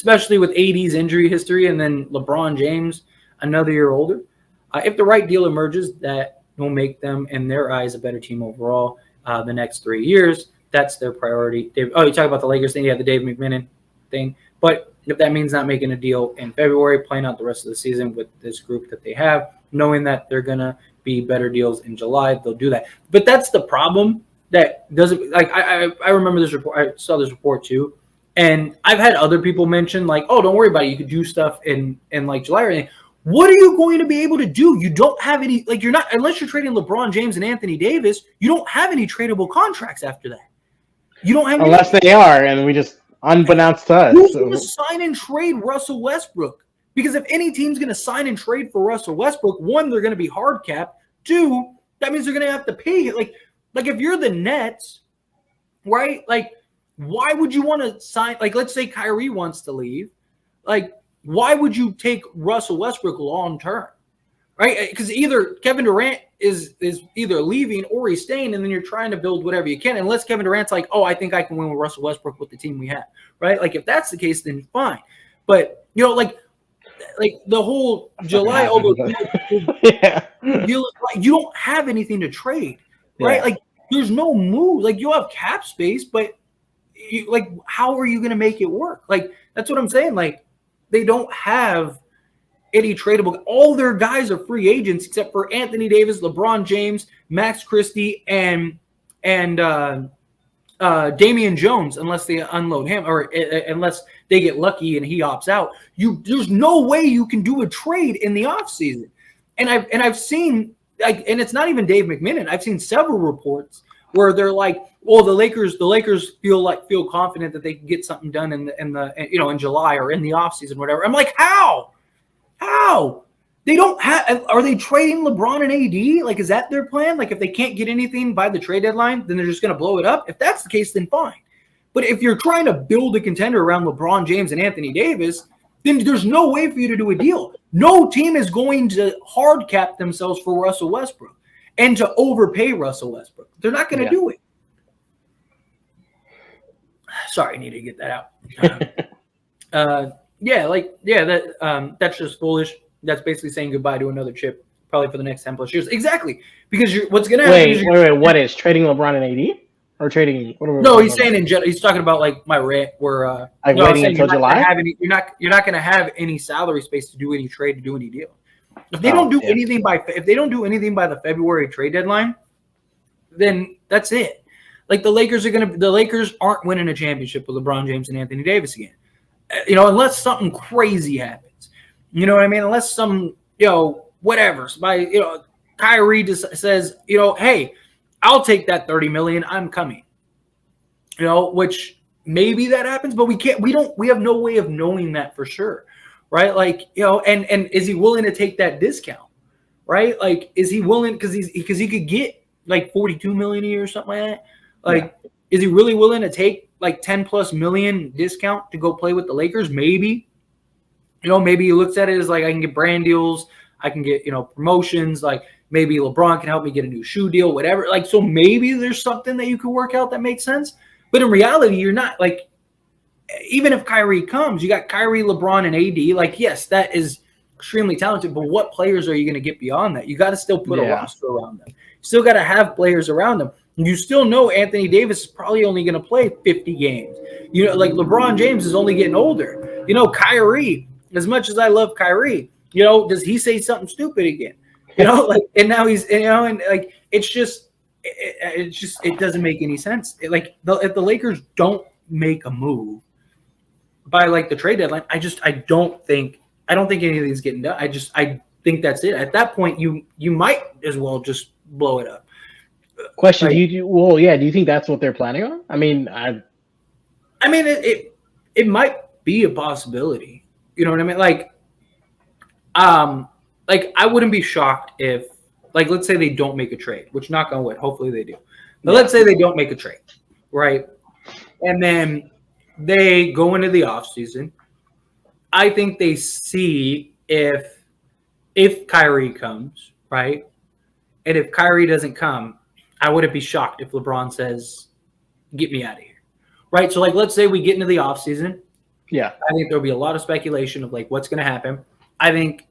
especially with AD's injury history and then LeBron James another year older. If the right deal emerges that will make them, in their eyes, a better team overall the next 3 years, that's their priority. You talk about the Lakers thing, the Dave McMahon thing. But if that means not making a deal in February, playing out the rest of the season with this group that they have, knowing that they're going to be better deals in July, they'll do that. But that's the problem that doesn't – like I remember this report. I saw this report too. And I've had other people mention, like, oh, don't worry about it. You could do stuff in like July or anything. What are you going to be able to do? You don't have any – like you're not – unless you're trading LeBron James and Anthony Davis, you don't have any tradable contracts after that. You don't have unless they are, and we just unbeknownst to us. Who's going to sign and trade Russell Westbrook? Because if any team's going to sign and trade for Russell Westbrook, one, they're going to be hard capped. Two, that means they're going to have to pay. Like if you're the Nets, right? Like, why would you want to sign? Like, let's say Kyrie wants to leave. Like, why would you take Russell Westbrook long term? Right? Because either Kevin Durant is either leaving or he's staying, and then you're trying to build whatever you can. Unless Kevin Durant's like, oh, I think I can win with Russell Westbrook with the team we have, right? Like if that's the case, then fine. But like the whole July, you don't have anything to trade, right? Yeah. Like there's no move. Like you have cap space, but how are you going to make it work? Like that's what I'm saying. Like they don't have any tradable. All their guys are free agents except for Anthony Davis, LeBron James, Max Christie, and Damian Jones, unless they unload him or unless they get lucky and he opts out. There's no way you can do a trade in the offseason. And I've seen and it's not even Dave McMahon. I've seen several reports where they're like, well, the Lakers feel confident that they can get something done in July or in the offseason, whatever. I'm like, how? How? They don't have – are they trading LeBron and AD? Like, is that their plan? Like, if they can't get anything by the trade deadline, then they're just going to blow it up? If that's the case, then fine. But if you're trying to build a contender around LeBron James and Anthony Davis, then there's no way for you to do a deal. No team is going to hard cap themselves for Russell Westbrook and to overpay Russell Westbrook. They're not going to do it. Sorry, I need to get that out. That's just foolish. That's basically saying goodbye to another chip, probably for the next 10 plus years. Exactly, because what's going to happen? Wait. What is trading LeBron and AD, or trading? No, he's saying in general. He's talking about like my rent. Where waiting until July. You're not going to have any salary space to do any trade, to do any deal. If they don't do anything by the February trade deadline, then that's it. Like the Lakers aren't winning a championship with LeBron James and Anthony Davis again. Unless something crazy happens. You know what I mean? Unless some, whatever. Kyrie just says, hey, I'll take that $30 million. I'm coming. Which maybe that happens, but we have no way of knowing that for sure. Right? Like, and is he willing to take that discount? Right? Like, is he willing, because he could get like $42 million a year or something like that. Like, is he really willing to take like 10 plus million discount to go play with the Lakers? Maybe. Maybe he looks at it as like, I can get brand deals, I can get, promotions, like maybe LeBron can help me get a new shoe deal, whatever. Like, so maybe there's something that you could work out that makes sense. But in reality, you're not, like, even if Kyrie comes, you got Kyrie, LeBron, and AD. Like, yes, that is extremely talented, but what players are you going to get beyond that? You got to still put a roster around them. You still got to have players around them. You still know Anthony Davis is probably only going to play 50 games. Like LeBron James is only getting older. Kyrie, as much as I love Kyrie, does he say something stupid again? And now he's, and like, it doesn't make any sense. If the Lakers don't make a move by like the trade deadline, I don't think anything's getting done. I think that's it. At that point, you might as well just blow it up. Question: do you think that's what they're planning on? I mean, it might be a possibility. You know what I mean? Like I wouldn't be shocked if, like, let's say they don't make a trade, which, knock on wood, hopefully they do. But let's say they don't make a trade, right? And then they go into the offseason. I think they see if Kyrie comes, right? And if Kyrie doesn't come, I wouldn't be shocked if LeBron says, get me out of here, right? So, like, let's say we get into the offseason Yeah. I think there'll be a lot of speculation of like what's going to happen. I think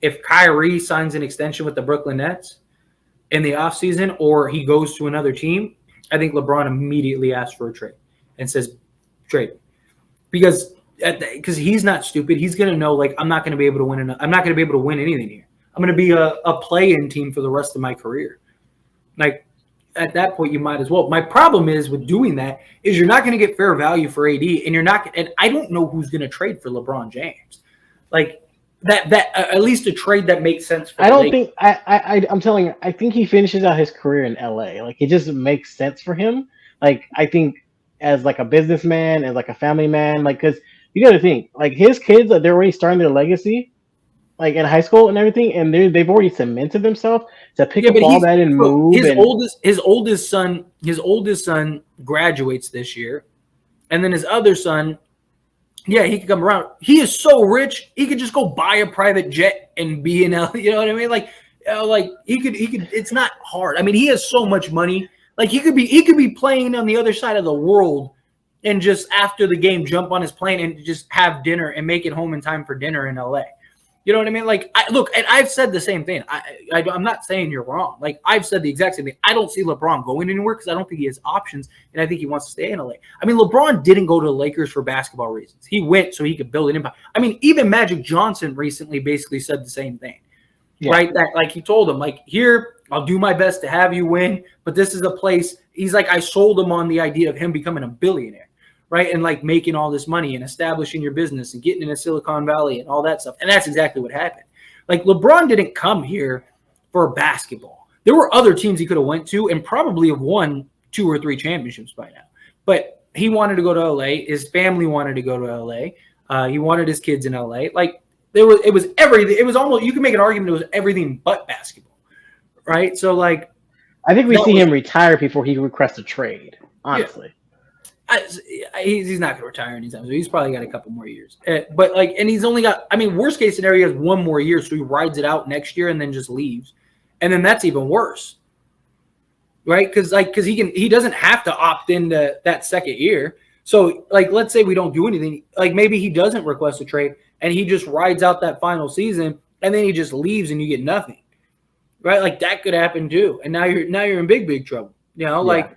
if Kyrie signs an extension with the Brooklyn Nets in the offseason or he goes to another team, I think LeBron immediately asks for a trade and says trade. Because he's not stupid. He's going to know, like, I'm not going to be able to win. I'm not going to be able to win anything here. I'm going to be a play-in team for the rest of my career. Like, at that point, you might as well. My problem is with doing that is you're not going to get fair value for AD, and you're not. And I don't know who's going to trade for LeBron James. Like that at least a trade that makes sense. For I don't think I'm telling you. I think he finishes out his career in LA. Like it just makes sense for him. Like I think as like a businessman, as like a family man, like because you got to think like his kids, they're already starting their legacy. Like in high school and everything, and they've already cemented themselves to pick up all that and move. His oldest son graduates this year, and then his other son, he could come around. He is so rich, he could just go buy a private jet and be in L. You know what I mean? Like he could. It's not hard. I mean, he has so much money. Like he could be playing on the other side of the world, and just after the game, jump on his plane and just have dinner and make it home in time for dinner in LA. You know what I mean? Like, and I've said the same thing. I'm not saying you're wrong. Like, I've said the exact same thing. I don't see LeBron going anywhere because I don't think he has options, and I think he wants to stay in LA. I mean, LeBron didn't go to the Lakers for basketball reasons. He went so he could build an empire. I mean, even Magic Johnson recently basically said the same thing, right? That like he told him, like, here, I'll do my best to have you win, but this is a place. He's like, I sold him on the idea of him becoming a billionaire. Right. And like making all this money and establishing your business and getting into Silicon Valley and all that stuff. And that's exactly what happened. Like LeBron didn't come here for basketball. There were other teams he could have went to and probably have won 2 or 3 championships by now. But he wanted to go to LA. His family wanted to go to LA. He wanted his kids in LA. Like it was everything. It was almost, you could make an argument it was everything but basketball. Right. So like, I think we see him retire before he requests a trade, honestly. Yeah. He's not going to retire anytime, so he's probably got a couple more years. But like, and he's only got. I mean, worst case scenario, he has 1 more year, so he rides it out next year and then just leaves, and then that's even worse, right? Because he doesn't have to opt into that second year. So like, let's say we don't do anything. Like maybe he doesn't request a trade and he just rides out that final season, and then he just leaves and you get nothing, right? Like that could happen too. And now you're in big trouble. You know, like.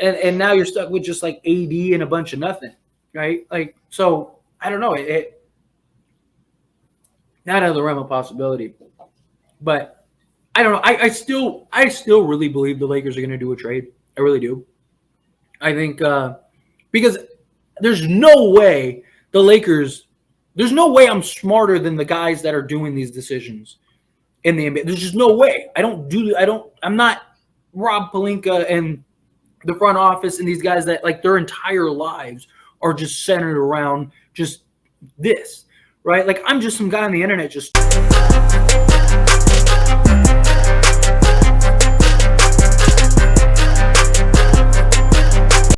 And now you're stuck with just like AD and a bunch of nothing, right? Like, so I don't know. It not out of the realm of possibility, but I don't know. I still really believe the Lakers are going to do a trade. I really do. I think because there's no way the Lakers. There's no way I'm smarter than the guys that are doing these decisions in the NBA. There's just no way. I'm not Rob Pelinka and the front office and these guys that like their entire lives are just centered around just this, right? Like I'm just some guy on the internet just